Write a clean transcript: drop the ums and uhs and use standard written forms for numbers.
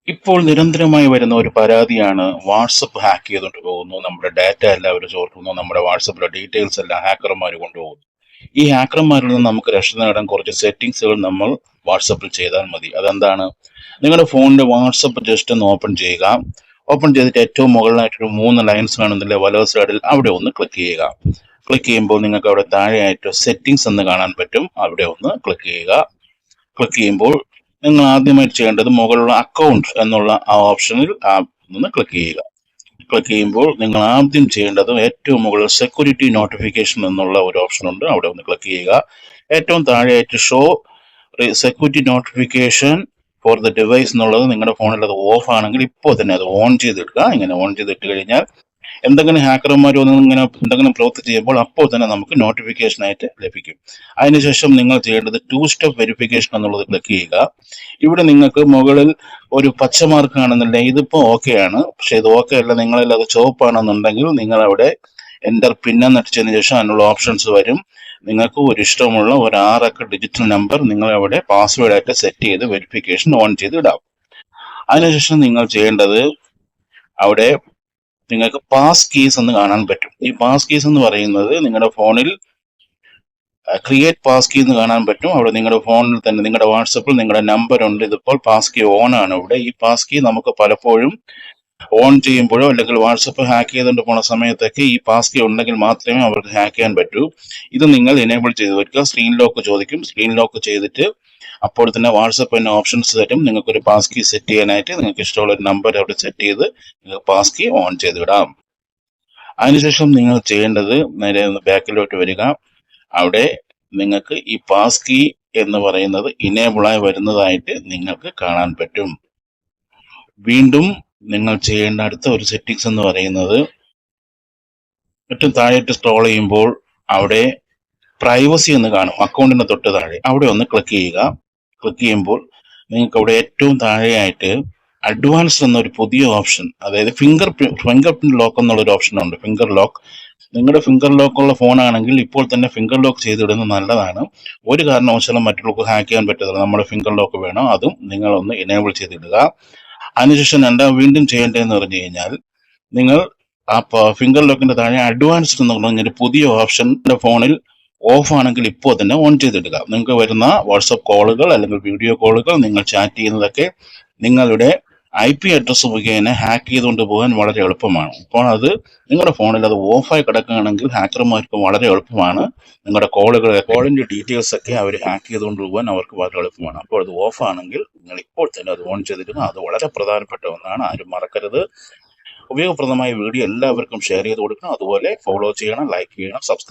ഇപ്പോൾ നിരന്തരമായി വരുന്ന ഒരു പരാതിയാണ് വാട്സപ്പ് ഹാക്ക് ചെയ്തുകൊണ്ട് പോകുന്നു. നമ്മുടെ ഡാറ്റ എല്ലാവരും ചോർത്തുന്നു. നമ്മുടെ വാട്സപ്പിലെ ഡീറ്റെയിൽസ് എല്ലാം ഹാക്കർമാർ കൊണ്ടുപോകുന്നു. ഈ ഹാക്കർമാരിൽ നിന്ന് നമുക്ക് രക്ഷ നേടാൻ കുറച്ച് സെറ്റിംഗ്സുകൾ നമ്മൾ വാട്സപ്പിൽ ചെയ്താൽ മതി. അതെന്താണ്? നിങ്ങളുടെ ഫോണിന്റെ വാട്സപ്പ് ജസ്റ്റ് ഒന്ന് ഓപ്പൺ ചെയ്യുക. ഓപ്പൺ ചെയ്തിട്ട് ഏറ്റവും മുകളിലായിട്ടൊരു 3 ലൈൻസ് കാണുന്നില്ലേ വലത് സൈഡിൽ, അവിടെ ഒന്ന് ക്ലിക്ക് ചെയ്യുക. ക്ലിക്ക് ചെയ്യുമ്പോൾ നിങ്ങൾക്ക് അവിടെ താഴെയായിട്ട് സെറ്റിംഗ്സ് എന്ന് കാണാൻ പറ്റും. അവിടെ ഒന്ന് ക്ലിക്ക് ചെയ്യുക. ക്ലിക്ക് ചെയ്യുമ്പോൾ നിങ്ങൾ ആദ്യമായിട്ട് ചെയ്യേണ്ടത് മുകളിലുള്ള അക്കൗണ്ട് എന്നുള്ള ആ ഓപ്ഷനിൽ ഒന്ന് ക്ലിക്ക് ചെയ്യുക. ക്ലിക്ക് ചെയ്യുമ്പോൾ നിങ്ങൾ ആദ്യം ചെയ്യേണ്ടത് ഏറ്റവും മുകളിൽ സെക്യൂരിറ്റി നോട്ടിഫിക്കേഷൻ എന്നുള്ള ഒരു ഓപ്ഷൻ ഉണ്ട്. അവിടെ ഒന്ന് ക്ലിക്ക് ചെയ്യുക. ഏറ്റവും താഴെയായിട്ട് show security notification for the device എന്നുള്ളത് നിങ്ങളുടെ ഫോണിൽ അത് ഓഫ് ആണെങ്കിൽ ഇപ്പോൾ തന്നെ അത് ഓൺ ചെയ്തിടുക. ഇങ്ങനെ ഓൺ ചെയ്തിട്ട് കഴിഞ്ഞാൽ എന്തെങ്കിലും ഹാക്കർമാർ ഇങ്ങനെ എന്തെങ്കിലും പ്രവൃത്തി ചെയ്യുമ്പോൾ അപ്പോൾ തന്നെ നമുക്ക് നോട്ടിഫിക്കേഷൻ ആയിട്ട് ലഭിക്കും. അതിനുശേഷം നിങ്ങൾ ചെയ്യേണ്ടത് 2 സ്റ്റെപ്പ് വെരിഫിക്കേഷൻ എന്നുള്ളത് ക്ലിക്ക് ചെയ്യുക. ഇവിടെ നിങ്ങൾക്ക് മുകളിൽ ഒരു പച്ച മാർക്ക് കാണുന്നില്ല, ഇതിപ്പോൾ ഓക്കെ ആണ്. പക്ഷെ ഇത് ഓക്കെ അല്ല, നിങ്ങളിൽ അത് ചുവപ്പാണെന്നുണ്ടെങ്കിൽ നിങ്ങൾ അവിടെ എൻ്റർ പിൻ എന്നടിച്ചതിന് ശേഷം അതിനുള്ള ഓപ്ഷൻസ് വരും. നിങ്ങൾക്ക് ഒരു ഇഷ്ടമുള്ള ഒരു 6 അക്ക ഡിജിറ്റൽ നമ്പർ നിങ്ങൾ അവിടെ പാസ്വേഡ് ആയിട്ട് സെറ്റ് ചെയ്ത് വെരിഫിക്കേഷൻ ഓൺ ചെയ്ത് ഇടാം. അതിനുശേഷം നിങ്ങൾ ചെയ്യേണ്ടത് അവിടെ നിങ്ങൾക്ക് പാസ് കീസ് എന്ന് കാണാൻ പറ്റും. ഈ പാസ് കീസ് എന്ന് പറയുന്നത് നിങ്ങളുടെ ഫോണിൽ ക്രിയേറ്റ് പാസ് കീ എന്ന് കാണാൻ പറ്റും. അവിടെ നിങ്ങളുടെ ഫോണിൽ തന്നെ നിങ്ങളുടെ വാട്സപ്പിൽ നിങ്ങളുടെ നമ്പർ ഉണ്ട്. ഇതിപ്പോൾ പാസ് കീ ഓൺ ആണ്. ഇവിടെ ഈ പാസ് കീ നമുക്ക് പലപ്പോഴും ഓൺ ചെയ്യുമ്പോഴോ അല്ലെങ്കിൽ വാട്സപ്പ് ഹാക്ക് ചെയ്തുകൊണ്ട് പോണ സമയത്തൊക്കെ ഈ പാസ് കീ ഉണ്ടെങ്കിൽ മാത്രമേ അവർക്ക് ഹാക്ക് ചെയ്യാൻ പറ്റൂ. ഇത് നിങ്ങൾ എനേബിൾ ചെയ്ത് വെക്കുക. സ്ക്രീൻ ലോക്ക് ചോദിക്കും. സ്ക്രീൻ ലോക്ക് ചെയ്തിട്ട് അപ്പോൾ തന്നെ വാട്സപ്പ് തന്നെ ഓപ്ഷൻസ് തരും. നിങ്ങൾക്ക് ഒരു പാസ് കീ സെറ്റ് ചെയ്യാനായിട്ട് നിങ്ങൾക്ക് ഇഷ്ടമുള്ള ഒരു നമ്പർ അവിടെ സെറ്റ് ചെയ്ത് നിങ്ങൾക്ക് പാസ് കീ ഓൺ ചെയ്തിടാം. അതിനുശേഷം നിങ്ങൾ ചെയ്യേണ്ടത് നേരെ ബാക്കിലോട്ട് വരിക. അവിടെ നിങ്ങൾക്ക് ഈ പാസ് കീ എന്ന് പറയുന്നത് ഇനേബിളായി വരുന്നതായിട്ട് നിങ്ങൾക്ക് കാണാൻ പറ്റും. വീണ്ടും നിങ്ങൾ ചെയ്യേണ്ട അടുത്ത ഒരു സെറ്റിംഗ്സ് എന്ന് പറയുന്നത് ഏറ്റവും താഴേട്ട് സ്ക്രോൾ ചെയ്യുമ്പോൾ അവിടെ പ്രൈവസി എന്ന് കാണും, അക്കൗണ്ടിന് തൊട്ട് താഴെ. അവിടെ ഒന്ന് ക്ലിക്ക് ചെയ്യുക. ക്ലിക്ക് ചെയ്യുമ്പോൾ നിങ്ങൾക്ക് അവിടെ ഏറ്റവും താഴെയായിട്ട് അഡ്വാൻസ്ഡ് എന്നൊരു പുതിയ ഓപ്ഷൻ, അതായത് ഫിംഗർ പ്രിന്റ് ലോക്ക് എന്നുള്ളൊരു ഓപ്ഷൻ ഉണ്ട്. ഫിംഗർ ലോക്ക്, നിങ്ങളുടെ ഫിംഗർ ലോക്ക് ഉള്ള ഫോണാണെങ്കിൽ ഇപ്പോൾ തന്നെ ഫിംഗർ ലോക്ക് ചെയ്തിടുന്നത് നല്ലതാണ്. ഒരു കാരണവശാലും മറ്റുള്ളവർക്ക് ഹാക്ക് ചെയ്യാൻ പറ്റത്തില്ല. നമ്മുടെ ഫിംഗർ ലോക്ക് വേണം, അതും നിങ്ങളൊന്ന് എനേബിൾ ചെയ്തിടുക. അതിനുശേഷം വീണ്ടും ചെയ്യേണ്ടതെന്ന് പറഞ്ഞു കഴിഞ്ഞാൽ നിങ്ങൾ ആ ഫിംഗർ ലോക്കിന്റെ താഴെ അഡ്വാൻസ്ഡ് എന്ന് പറഞ്ഞൊരു പുതിയ ഓപ്ഷൻ ഫോണിൽ ഓഫ് ആണെങ്കിൽ ഇപ്പോൾ തന്നെ ഓൺ ചെയ്തിടുക. നിങ്ങൾക്ക് വരുന്ന വാട്സപ്പ് കോളുകൾ അല്ലെങ്കിൽ വീഡിയോ കോളുകൾ, നിങ്ങൾ ചാറ്റ് ചെയ്യുന്നതൊക്കെ നിങ്ങളുടെ IP അഡ്രസ്സ് മുഖേന ഹാക്ക് ചെയ്തുകൊണ്ട് പോകാൻ വളരെ എളുപ്പമാണ്. അപ്പോൾ അത് നിങ്ങളുടെ ഫോണിൽ അത് ഓഫായി കിടക്കുകയാണെങ്കിൽ ഹാക്കർമാർക്ക് വളരെ എളുപ്പമാണ് നിങ്ങളുടെ കോളിന്റെ ഡീറ്റെയിൽസ് ഒക്കെ അവർ ഹാക്ക് ചെയ്തുകൊണ്ട് പോകാൻ അവർക്ക് വളരെ എളുപ്പമാണ്. അപ്പോൾ അത് ഓഫ് ആണെങ്കിൽ നിങ്ങൾ ഇപ്പോൾ തന്നെ അത് ഓൺ ചെയ്തിരുന്നു. അത് വളരെ പ്രധാനപ്പെട്ട ഒന്നാണ്, ആരും മറക്കരുത്. ഉപയോഗപ്രദമായ വീഡിയോ എല്ലാവർക്കും ഷെയർ ചെയ്ത് കൊടുക്കണം. അതുപോലെ ഫോളോ ചെയ്യണം, ലൈക്ക് ചെയ്യണം, സബ്സ്ക്രൈബ്